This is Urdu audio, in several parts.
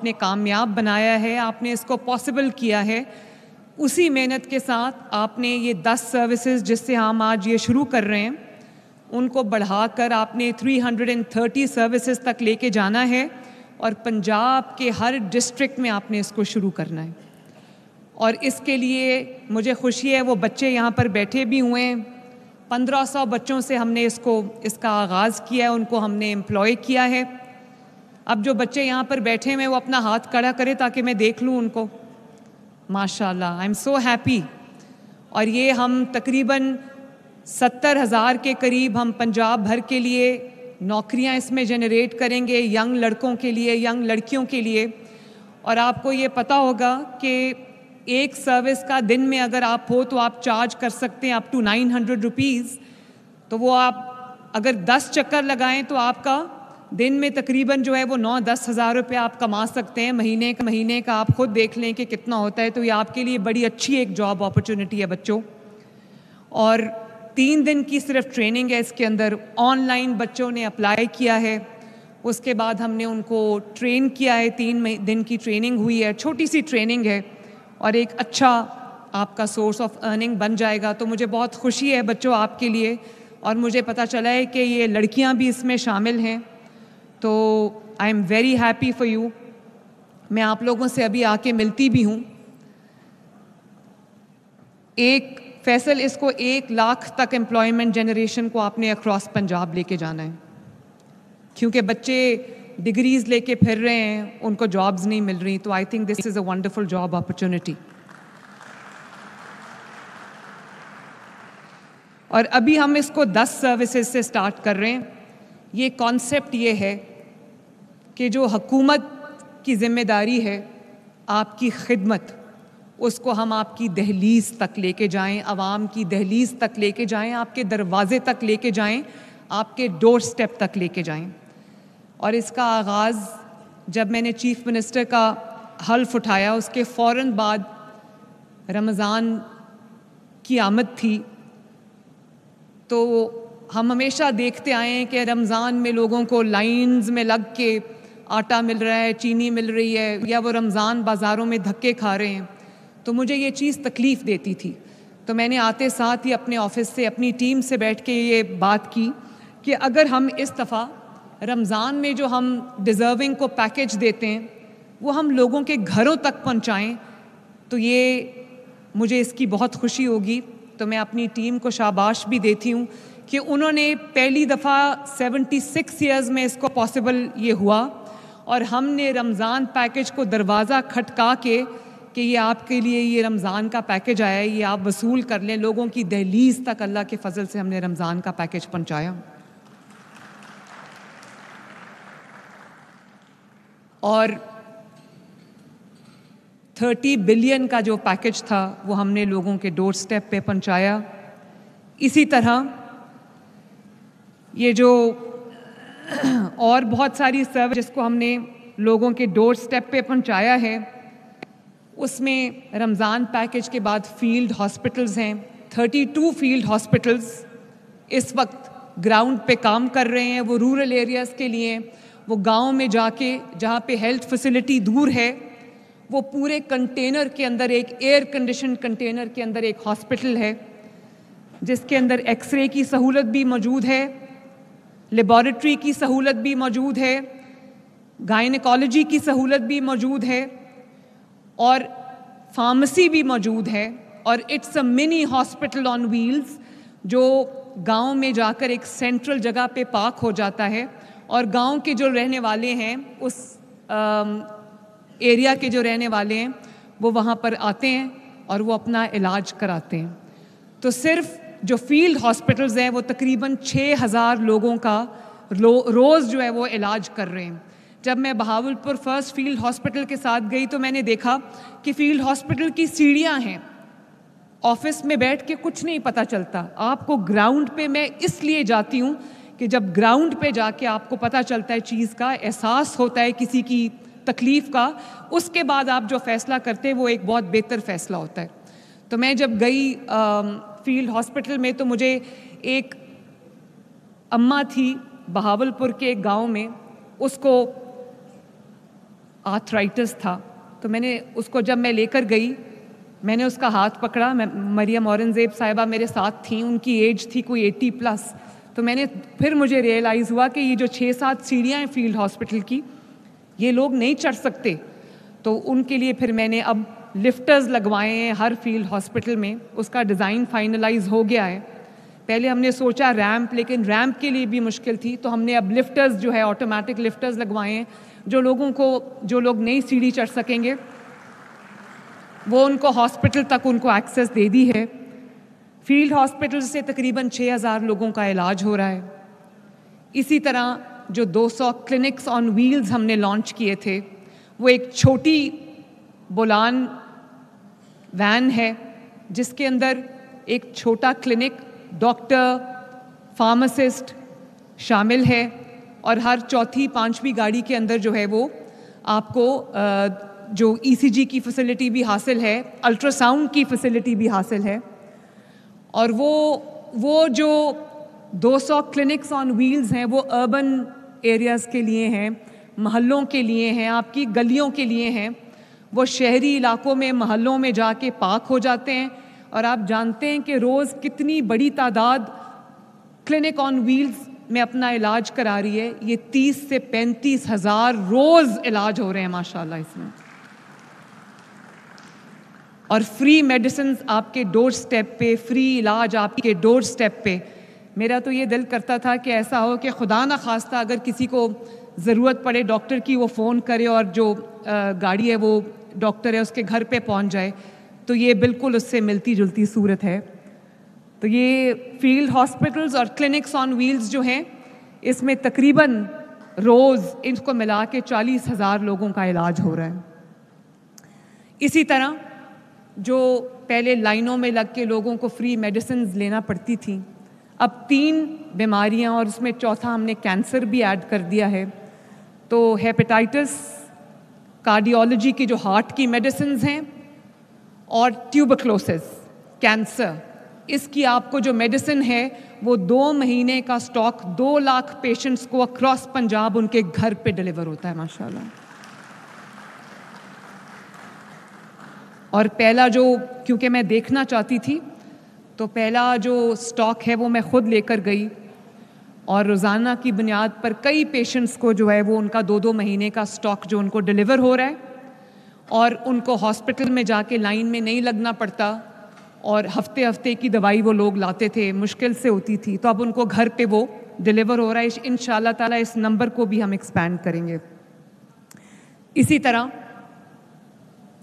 آپ نے کامیاب بنایا ہے, آپ نے اس کو پاسبل کیا ہے, اسی محنت کے ساتھ آپ نے یہ 10 سروسز جس سے ہم آج یہ شروع کر رہے ہیں ان کو بڑھا کر آپ نے 330 سروسز تک لے کے جانا ہے, اور پنجاب کے ہر ڈسٹرکٹ میں آپ نے اس کو شروع کرنا ہے. اور اس کے لیے مجھے خوشی ہے وہ بچے یہاں پر بیٹھے بھی ہوئے ہیں. 1500 بچوں سے ہم نے اس کا آغاز کیا ہے, ان کو ہم نے امپلائی کیا ہے. اب جو بچے یہاں پر بیٹھے ہوئے وہ اپنا ہاتھ کھڑا کرے تاکہ میں دیکھ لوں ان کو. ماشاء اللہ, آئی ایم سو ہیپی. اور یہ ہم تقریباً 70,000 کے قریب ہم پنجاب بھر کے لیے نوکریاں اس میں جنریٹ کریں گے, ینگ لڑکوں کے لیے, ینگ لڑکیوں کے لیے. اور آپ کو یہ پتہ ہوگا کہ ایک سروس کا دن میں اگر آپ ہو تو آپ چارج کر سکتے ہیں اپ ٹو 900 روپیز. تو وہ آپ اگر 10 چکر لگائیں تو آپ کا دن میں تقریباً جو ہے وہ 9-10 ہزار روپے آپ کما سکتے ہیں. مہینے کا آپ خود دیکھ لیں کہ کتنا ہوتا ہے. تو یہ آپ کے لیے بڑی اچھی ایک جاب اپرچونٹی ہے بچوں. اور 3 دن کی صرف ٹریننگ ہے اس کے اندر. آن لائن بچوں نے اپلائی کیا ہے, اس کے بعد ہم نے ان کو ٹرین کیا ہے. 3 دن کی ٹریننگ ہوئی ہے, چھوٹی سی ٹریننگ ہے, اور ایک اچھا آپ کا سورس آف ارننگ بن جائے گا. تو مجھے بہت خوشی ہے بچوں آپ کے لیے, اور مجھے پتہ چلا ہے کہ یہ لڑکیاں بھی اس میں شامل ہیں. تو I am very happy for you. میں آپ لوگوں سے ابھی آ کے ملتی بھی ہوں. فیصل, اس کو 1 لاکھ تک امپلائمنٹ جنریشن کو آپ نے اکراس پنجاب لے کے جانا ہے, کیونکہ بچے ڈگریز لے کے پھر رہے ہیں, ان کو جابز نہیں مل رہی. تو I think this is a wonderful job opportunity. اور ابھی ہم اس کو 10 سروسز سے سٹارٹ کر رہے ہیں. یہ کانسیپٹ یہ ہے کہ جو حکومت کی ذمہ داری ہے آپ کی خدمت, اس کو ہم آپ کی دہلیز تک لے کے جائیں, عوام کی دہلیز تک لے کے جائیں, آپ کے دروازے تک لے کے جائیں, آپ کے ڈور سٹیپ تک لے کے جائیں. اور اس کا آغاز جب میں نے چیف منسٹر کا حلف اٹھایا, اس کے فوراً بعد رمضان کی آمد تھی. تو ہم ہمیشہ دیکھتے آئے ہیں کہ رمضان میں لوگوں کو لائنز میں لگ کے آٹا مل رہا ہے, چینی مل رہی ہے, یا وہ رمضان بازاروں میں دھکے کھا رہے ہیں. تو مجھے یہ چیز تکلیف دیتی تھی. تو میں نے آتے ساتھ ہی اپنے آفس سے اپنی ٹیم سے بیٹھ کے یہ بات کی کہ اگر ہم اس دفعہ رمضان میں جو ہم ڈیزرونگ کو پیکج دیتے ہیں وہ ہم لوگوں کے گھروں تک پہنچائیں تو یہ مجھے اس کی بہت خوشی ہوگی. تو میں اپنی ٹیم کو شاباش بھی دیتی ہوں کہ انہوں نے پہلی دفعہ 76 ایئرز میں اس کو پاسبل یہ ہوا, اور ہم نے رمضان پیکج کو دروازہ کھٹکا کے کہ یہ آپ کے لیے یہ رمضان کا پیکج آیا ہے, یہ آپ وصول کر لیں. لوگوں کی دہلیز تک اللہ کے فضل سے ہم نے رمضان کا پیکج پہنچایا. اور 30 بلین کا جو پیکج تھا وہ ہم نے لوگوں کے ڈور سٹیپ پہ پہنچایا. اسی طرح یہ جو اور بہت ساری سروس جس کو ہم نے لوگوں کے ڈور سٹیپ پہ پہنچایا ہے, اس میں رمضان پیکج کے بعد فیلڈ ہاسپٹلز ہیں. 32 فیلڈ ہاسپٹلز اس وقت گراؤنڈ پہ کام کر رہے ہیں. وہ رورل ایریاز کے لیے, وہ گاؤں میں جا کے جہاں پہ ہیلتھ فیسلٹی دور ہے, وہ پورے کنٹینر کے اندر, ایک ایئر کنڈیشن کنٹینر کے اندر ایک ہاسپٹل ہے جس کے اندر ایکس رے کی سہولت بھی موجود ہے, لیبارٹری کی سہولت بھی موجود ہے, گائنیکالوجی کی سہولت بھی موجود ہے, اور فارمیسی بھی موجود ہے. اور it's a mini hospital on wheels جو گاؤں میں جا کر ایک سینٹرل جگہ پہ پارک ہو جاتا ہے, اور گاؤں کے جو رہنے والے ہیں, اس ایریا کے جو رہنے والے ہیں, وہ وہاں پر آتے ہیں اور وہ اپنا علاج کراتے ہیں. تو صرف جو فیلڈ ہاسپٹلز ہیں وہ تقریباً 6,000 لوگوں کا روز جو ہے وہ علاج کر رہے ہیں. جب میں بہاولپور فرسٹ فیلڈ ہاسپٹل کے ساتھ گئی تو میں نے دیکھا کہ فیلڈ ہاسپٹل کی سیڑھیاں ہیں, آفس میں بیٹھ کے کچھ نہیں پتہ چلتا. آپ کو گراؤنڈ پہ میں اس لیے جاتی ہوں کہ جب گراؤنڈ پہ جا کے آپ کو پتہ چلتا ہے, چیز کا احساس ہوتا ہے کسی کی تکلیف کا, اس کے بعد آپ جو فیصلہ کرتے ہیں وہ ایک بہت بہتر فیصلہ ہوتا ہے. تو میں جب گئی فیلڈ ہاسپٹل میں تو مجھے ایک اماں تھی بہاولپور کے ایک گاؤں میں, اس کو آرتھرائٹس تھا. تو میں نے اس کو جب میں لے کر گئی, میں نے اس کا ہاتھ پکڑا. مریم اورنگزیب صاحبہ میرے ساتھ تھیں, ان کی ایج تھی کوئی 80+. تو میں نے پھر مجھے ریئلائز ہوا کہ یہ جو 6-7 سیڑھیاں ہیں فیلڈ ہاسپٹل کی, یہ لوگ نہیں چڑھ سکتے. تو ان کے لیے پھر میں نے اب لفٹرز لگوائے ہیں ہر فیلڈ ہاسپٹل میں. اس کا ڈیزائن فائنلائز ہو گیا ہے. پہلے ہم نے سوچا ریمپ, لیکن ریمپ کے لیے بھی مشکل تھی, تو ہم نے اب لفٹرز جو ہے آٹومیٹک لفٹرز لگوائے ہیں. جو لوگ نئی سیڑھی چڑھ سکیں گے وہ ان کو ہاسپٹل تک ان کو ایکسیس دے دی ہے. فیلڈ ہاسپٹل سے تقریباً 6000 لوگوں کا علاج ہو رہا ہے. اسی طرح جو 200 کلینکس آن ویلز ہم نے لانچ کیے تھے, وہ ایک چھوٹی بولان وین ہے جس کے اندر ایک چھوٹا کلینک, ڈاکٹر, فارماسسٹ شامل ہے, اور ہر 4-5 گاڑی کے اندر جو ہے وہ آپ کو جو ECG کی فیسلٹی بھی حاصل ہے, الٹرا ساؤنڈ کی فیسلٹی بھی حاصل ہے. اور وہ جو 200 کلینکس آن ویلز ہیں وہ اربن ایریاز کے لیے ہیں, محلوں کے لیے ہیں, آپ کی گلیوں کے لیے ہیں. وہ شہری علاقوں میں محلوں میں جا کے پارک ہو جاتے ہیں. اور آپ جانتے ہیں کہ روز کتنی بڑی تعداد کلینک آن ویلز میں اپنا علاج کرا رہی ہے. یہ 30 سے 35 ہزار روز علاج ہو رہے ہیں ماشاءاللہ اس میں. اور فری میڈیسنز آپ کے ڈور سٹیپ پہ, فری علاج آپ کے ڈور سٹیپ پہ. میرا تو یہ دل کرتا تھا کہ ایسا ہو کہ خدا نہ خواستہ اگر کسی کو ضرورت پڑے ڈاکٹر کی, وہ فون کرے اور جو گاڑی ہے وہ ڈاکٹر ہے اس کے گھر پہ پہنچ جائے. تو یہ بالکل اس سے ملتی جلتی صورت ہے. تو یہ فیلڈ ہاسپٹلز اور کلینکس آن ویلز جو ہیں, اس میں تقریباً روز ان کو ملا کے 40,000 لوگوں کا علاج ہو رہا ہے. اسی طرح جو پہلے لائنوں میں لگ کے لوگوں کو فری میڈیسنز لینا پڑتی تھیں, اب 3 بیماریاں اور اس میں چوتھا ہم نے کینسر بھی ایڈ کر دیا ہے. تو ہیپیٹائٹس, کارڈیولوجی کی جو ہارٹ کی میڈیسنز ہیں, اور ٹیوبرکلوسس کینسر, اس کی آپ کو جو میڈیسن ہے وہ 2 مہینے کا سٹاک 2 لاکھ پیشنٹس کو اکراس پنجاب ان کے گھر پہ ڈیلیور ہوتا ہے ماشاءاللہ. اور پہلا جو, کیونکہ میں دیکھنا چاہتی تھی, تو پہلا جو سٹاک ہے وہ میں خود لے کر گئی, اور روزانہ کی بنیاد پر کئی پیشنٹس کو جو ہے وہ ان کا 2 مہینے کا سٹاک جو ان کو ڈیلیور ہو رہا ہے, اور ان کو ہاسپٹل میں جا کے لائن میں نہیں لگنا پڑتا. اور ہفتے کی دوائی وہ لوگ لاتے تھے, مشکل سے ہوتی تھی, تو اب ان کو گھر پہ وہ ڈیلیور ہو رہا ہے. انشاءاللہ تعالیٰ اس نمبر کو بھی ہم ایکسپینڈ کریں گے. اسی طرح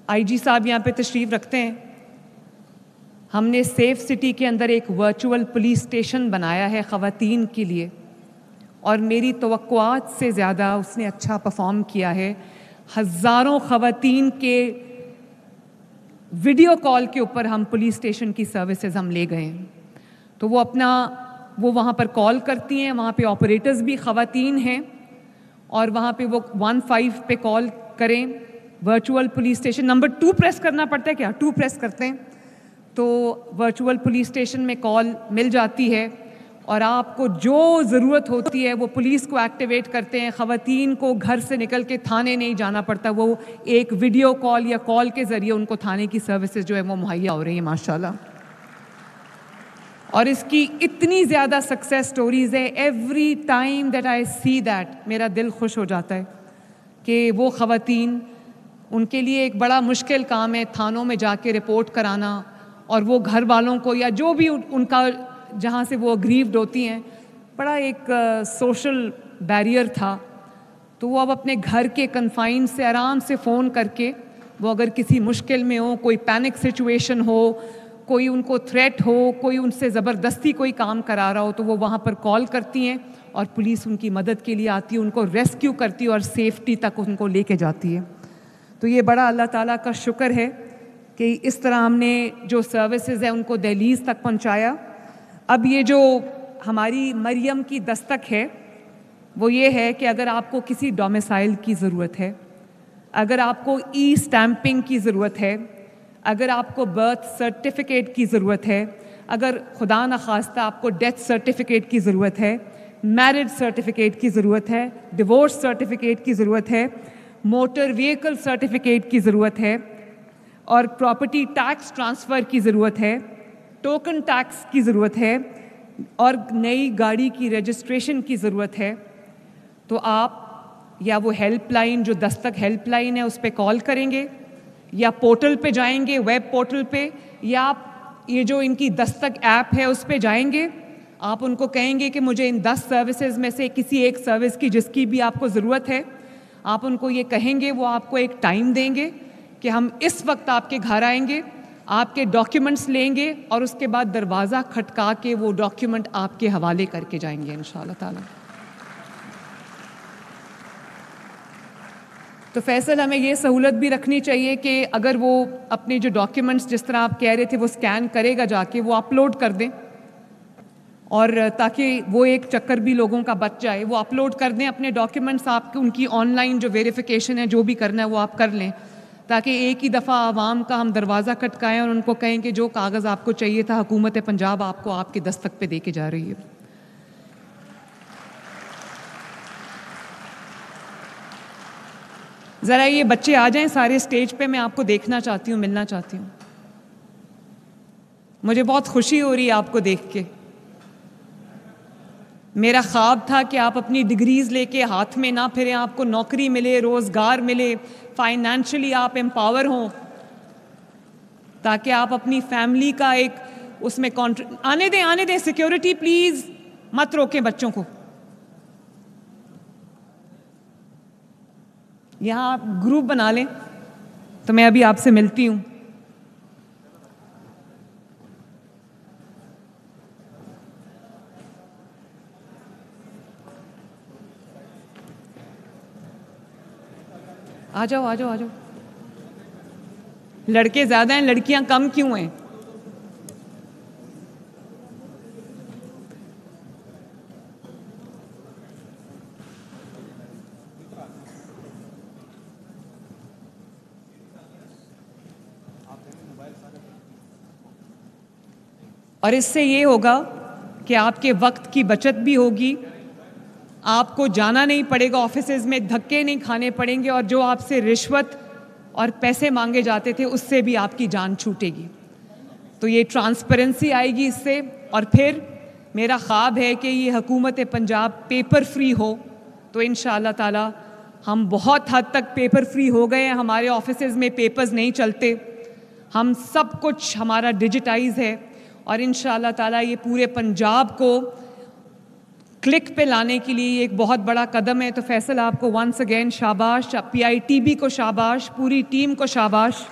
IG صاحب یہاں پہ تشریف رکھتے ہیں, ہم نے سیف سٹی کے اندر ایک ورچوئل پولیس اسٹیشن بنایا ہے خواتین کے لیے, اور میری توقعات سے زیادہ اس نے اچھا پرفارم کیا ہے. ہزاروں خواتین کے ویڈیو کال کے اوپر ہم پولیس اسٹیشن کی سروسز ہم لے گئے ہیں. تو وہ وہاں پر کال کرتی ہیں, وہاں پہ آپریٹرز بھی خواتین ہیں, اور وہاں پہ وہ 15 پہ کال کریں. Virtual police station number 2 press کرنا پڑتا ہے, کیا 2 پریس کرتے ہیں تو ورچوئل پولیس اسٹیشن میں کال مل جاتی ہے, اور آپ کو جو ضرورت ہوتی ہے وہ پولیس کو ایکٹیویٹ کرتے ہیں. خواتین کو گھر سے نکل کے تھانے نہیں جانا پڑتا, وہ ایک ویڈیو کال یا کال کے ذریعے ان کو تھانے کی سروسز جو ہے وہ مہیا ہو رہی ہیں ماشاءاللہ. اور اس کی اتنی زیادہ سکسیس سٹوریز ہے, every time that I see that میرا دل خوش ہو جاتا ہے کہ وہ خواتین, ان کے لیے ایک بڑا مشکل کام ہے تھانوں میں جا کے رپورٹ کرانا, اور وہ گھر والوں کو یا جو بھی ان کا جہاں سے وہ اگریوڈ ہوتی ہیں, بڑا ایک سوشل بیریئر تھا. تو وہ اب اپنے گھر کے کنفائن سے آرام سے فون کر کے, وہ اگر کسی مشکل میں ہو, کوئی پینک سچویشن ہو, کوئی ان کو تھریٹ ہو, کوئی ان سے زبردستی کوئی کام کرا رہا ہو, تو وہ وہاں پر کال کرتی ہیں اور پولیس ان کی مدد کے لیے آتی ہے, ان کو ریسکیو کرتی ہے اور سیفٹی تک ان کو لے کے جاتی ہے. تو یہ بڑا اللہ تعالیٰ کا شکر ہے کہ اس طرح ہم نے جو سروسز ہیں ان کو دہلیز تک پہنچایا. اب یہ جو ہماری مریم کی دستک ہے وہ یہ ہے کہ اگر آپ کو کسی ڈومیسائل کی ضرورت ہے, اگر آپ کو ای اسٹیمپنگ کی ضرورت ہے, اگر آپ کو برتھ سرٹیفکیٹ کی ضرورت ہے, اگر خدا نخواستہ آپ کو ڈیتھ سرٹیفکیٹ کی ضرورت ہے, میرج سرٹیفکیٹ کی ضرورت ہے, ڈیورس سرٹیفکیٹ کی ضرورت ہے, موٹر وہیکل سرٹیفکیٹ کی ضرورت ہے اور پراپرٹی ٹیکس ٹرانسفر کی ضرورت ہے، ٹوکن ٹیکس کی ضرورت ہے اور نئی گاڑی کی رجسٹریشن کی ضرورت ہے، تو آپ یا وہ ہیلپ لائن جو دستک ہیلپ لائن ہے اس پہ کال کریں گے، یا پورٹل پہ جائیں گے، ویب پورٹل پہ، یا آپ یہ جو ان کی دستک ایپ ہے اس پہ جائیں گے، آپ ان کو کہیں گے کہ مجھے ان 10 سروسز میں سے کسی ایک سروس کی جس کی بھی آپ کو ضرورت ہے، آپ ان کو یہ کہیں گے، وہ آپ کو ایک ٹائم دیں گے کہ ہم اس وقت آپ کے گھر آئیں گے، آپ کے ڈاکیومنٹس لیں گے اور اس کے بعد دروازہ کھٹکا کے وہ ڈاکیومنٹ آپ کے حوالے کر کے جائیں گے انشاءاللہ تعالی۔ تو فیصل ہمیں یہ سہولت بھی رکھنی چاہیے کہ اگر وہ اپنے جو ڈاکیومنٹس جس طرح آپ کہہ رہے تھے وہ اسکین کرے گا جا کے، وہ اپلوڈ کر دیں، اور تاکہ وہ ایک چکر بھی لوگوں کا بچ جائے، وہ اپلوڈ کر دیں اپنے ڈاکیومنٹس، آپ ان کی آن لائن جو ویریفیکیشن ہے جو بھی کرنا ہے وہ آپ کر لیں، تاکہ ایک ہی دفعہ عوام کا ہم دروازہ کھٹکائیں اور ان کو کہیں کہ جو کاغذ آپ کو چاہیے تھا حکومت پنجاب آپ کو آپ کے دستک پہ دے کے جا رہی ہے۔ ذرا یہ بچے آ جائیں سارے اسٹیج پہ، میں آپ کو دیکھنا چاہتی ہوں، ملنا چاہتی ہوں۔ مجھے بہت خوشی ہو رہی ہے آپ کو دیکھ کے۔ میرا خواب تھا کہ آپ اپنی ڈگریز لے کے ہاتھ میں نہ پھریں، آپ کو نوکری ملے، روزگار ملے، فائنینشلی آپ امپاور ہوں، تاکہ آپ اپنی فیملی کا ایک اس میں آنے دیں سیکیورٹی پلیز مت روکیں بچوں کو۔ یہاں آپ گروپ بنا لیں تو میں ابھی آپ سے ملتی ہوں۔ آ جاؤ آ جاؤ آ جاؤ۔ لڑکے زیادہ ہیں، لڑکیاں کم کیوں ہیں؟ اور اس سے یہ ہوگا کہ آپ کے وقت کی بچت بھی ہوگی، آپ کو جانا نہیں پڑے گا آفیسز میں، دھکے نہیں کھانے پڑیں گے، اور جو آپ سے رشوت اور پیسے مانگے جاتے تھے اس سے بھی آپ کی جان چھوٹے گی۔ تو یہ ٹرانسپیرنسی آئے گی اس سے، اور پھر میرا خواب ہے کہ یہ حکومت پنجاب پیپر فری ہو، تو انشاءاللہ تعالی ہم بہت حد تک پیپر فری ہو گئے ہیں، ہمارے آفیسز میں پیپرز نہیں چلتے، ہم سب کچھ ہمارا ڈیجیٹائز ہے، اور انشاءاللہ تعالی یہ پورے پنجاب کو کلک پہ لانے کے لیے ایک بہت بڑا قدم ہے۔ تو فیصل آپ کو ونس اگین شاباش، PITB کو شاباش، پوری ٹیم کو شاباش۔